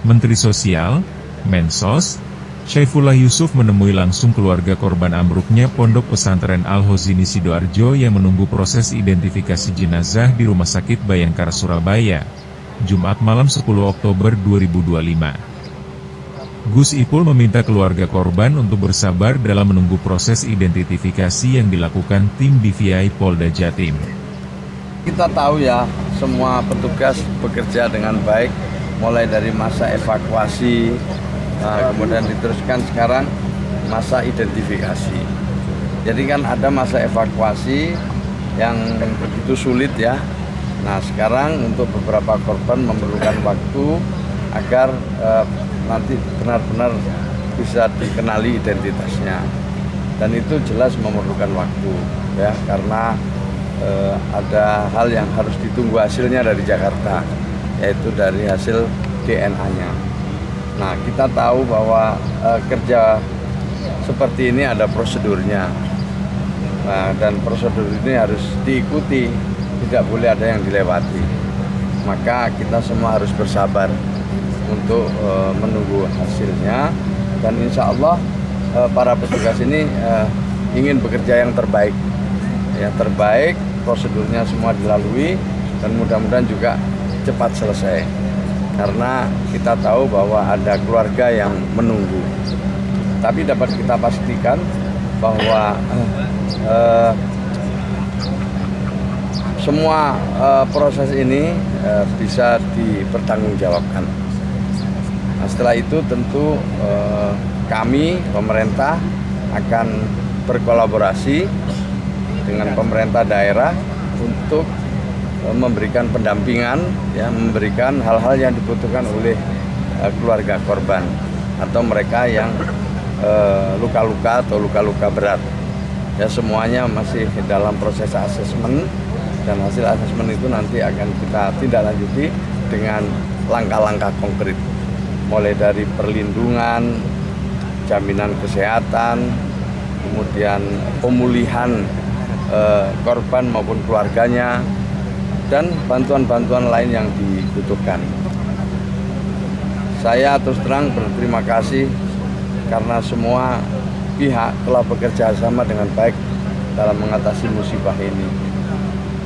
Menteri Sosial, Mensos, Syaifullah Yusuf menemui langsung keluarga korban ambruknya Pondok Pesantren Al-Hozini Sidoarjo yang menunggu proses identifikasi jenazah di Rumah Sakit Bayangkara Surabaya, Jumat malam 10 Oktober 2025. Gus Ipul meminta keluarga korban untuk bersabar dalam menunggu proses identifikasi yang dilakukan tim DVI Polda Jatim. Kita tahu ya, semua petugas bekerja dengan baik, mulai dari masa evakuasi, kemudian diteruskan sekarang masa identifikasi. Jadi kan ada masa evakuasi yang begitu sulit ya. Nah sekarang untuk beberapa korban memerlukan waktu agar nanti benar-benar bisa dikenali identitasnya. Dan itu jelas memerlukan waktu ya, karena ada hal yang harus ditunggu hasilnya dari Jakarta, yaitu dari hasil DNA-nya. Nah, kita tahu bahwa kerja seperti ini ada prosedurnya. Nah, dan prosedur ini harus diikuti, tidak boleh ada yang dilewati. Maka kita semua harus bersabar untuk menunggu hasilnya, dan insya Allah para petugas ini ingin bekerja yang terbaik. Ya, terbaik, prosedurnya semua dilalui, dan mudah-mudahan juga cepat selesai. Karena kita tahu bahwa ada keluarga yang menunggu. Tapi dapat kita pastikan bahwa semua proses ini bisa dipertanggungjawabkan. Nah, setelah itu tentu kami, pemerintah, akan berkolaborasi dengan pemerintah daerah untuk memberikan pendampingan, ya, memberikan hal-hal yang dibutuhkan oleh keluarga korban atau mereka yang luka-luka atau luka-luka berat. Ya, semuanya masih dalam proses asesmen, dan hasil asesmen itu nanti akan kita tindak lanjuti dengan langkah-langkah konkret, mulai dari perlindungan, jaminan kesehatan, kemudian pemulihan korban maupun keluarganya, dan bantuan-bantuan lain yang dibutuhkan. Saya terus terang berterima kasih karena semua pihak telah bekerja sama dengan baik dalam mengatasi musibah ini.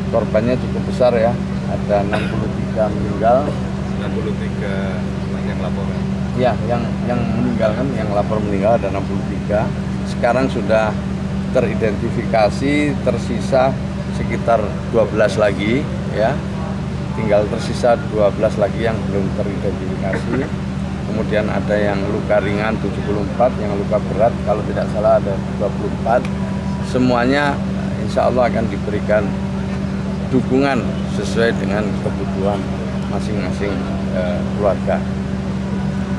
Korbannya cukup besar ya, ada 63 meninggal. 63 yang lapor? Ya, yang meninggal kan, yang lapor meninggal ada 63. Sekarang sudah teridentifikasi, tersisa sekitar 12 lagi ya, tinggal tersisa 12 lagi yang belum teridentifikasi. Kemudian ada yang luka ringan 74, yang luka berat kalau tidak salah ada 24. Semuanya insya Allah akan diberikan dukungan sesuai dengan kebutuhan masing-masing keluarga.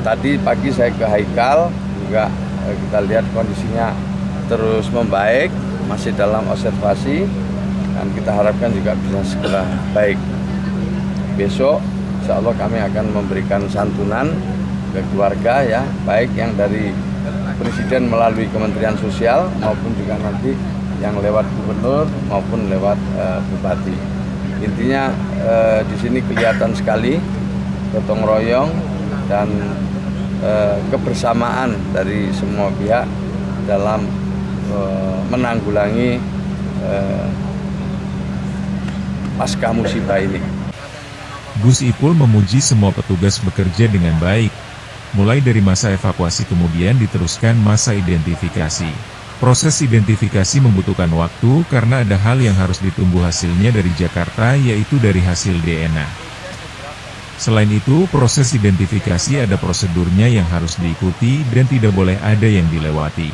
Tadi pagi saya ke Haikal juga, kita lihat kondisinya terus membaik, masih dalam observasi, dan kita harapkan juga bisa segera baik. Besok insya Allah kami akan memberikan santunan ke keluarga ya, baik yang dari Presiden melalui Kementerian Sosial maupun juga nanti yang lewat Gubernur maupun lewat Bupati. Intinya di sini kelihatan sekali gotong royong dan kebersamaan dari semua pihak dalam menanggulangi pasca musibah ini. Gus Ipul memuji semua petugas bekerja dengan baik, mulai dari masa evakuasi kemudian diteruskan masa identifikasi. Proses identifikasi membutuhkan waktu karena ada hal yang harus ditunggu hasilnya dari Jakarta, yaitu dari hasil DNA. Selain itu, proses identifikasi ada prosedurnya yang harus diikuti dan tidak boleh ada yang dilewati.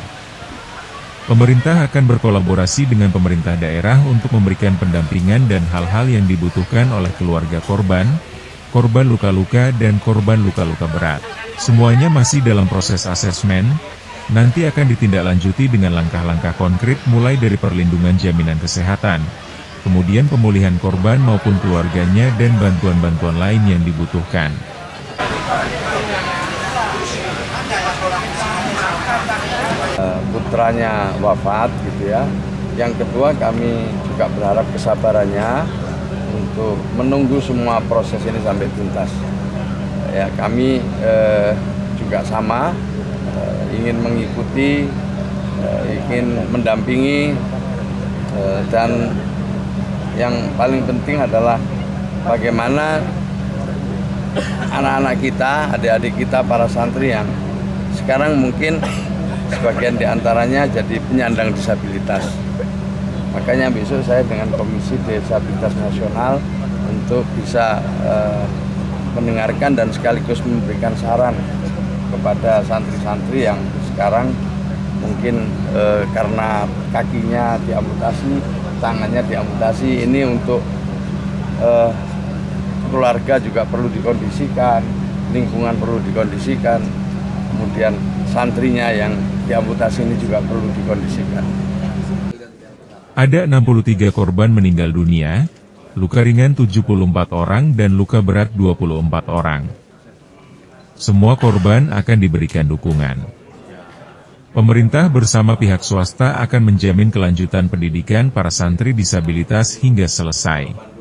Pemerintah akan berkolaborasi dengan pemerintah daerah untuk memberikan pendampingan dan hal-hal yang dibutuhkan oleh keluarga korban luka-luka dan korban luka-luka berat. Semuanya masih dalam proses asesmen, nanti akan ditindaklanjuti dengan langkah-langkah konkret mulai dari perlindungan jaminan kesehatan, kemudian pemulihan korban maupun keluarganya dan bantuan-bantuan lain yang dibutuhkan. Putranya wafat gitu ya. Yang kedua, kami juga berharap kesabarannya untuk menunggu semua proses ini sampai tuntas. ya kami juga sama ingin mengikuti, ingin mendampingi, dan yang paling penting adalah bagaimana anak-anak kita, adik-adik kita, para santri yang sekarang mungkin sebagian diantaranya jadi penyandang disabilitas. Makanya besok saya dengan Komisi Disabilitas Nasional untuk bisa mendengarkan dan sekaligus memberikan saran kepada santri-santri yang sekarang mungkin karena kakinya diamputasi, tangannya diamputasi, ini untuk keluarga juga perlu dikondisikan, lingkungan perlu dikondisikan, kemudian santrinya yang diamputasi ini juga perlu dikondisikan. Ada 63 korban meninggal dunia, luka ringan 74 orang dan luka berat 24 orang. Semua korban akan diberikan dukungan. Pemerintah bersama pihak swasta akan menjamin kelanjutan pendidikan para santri disabilitas hingga selesai.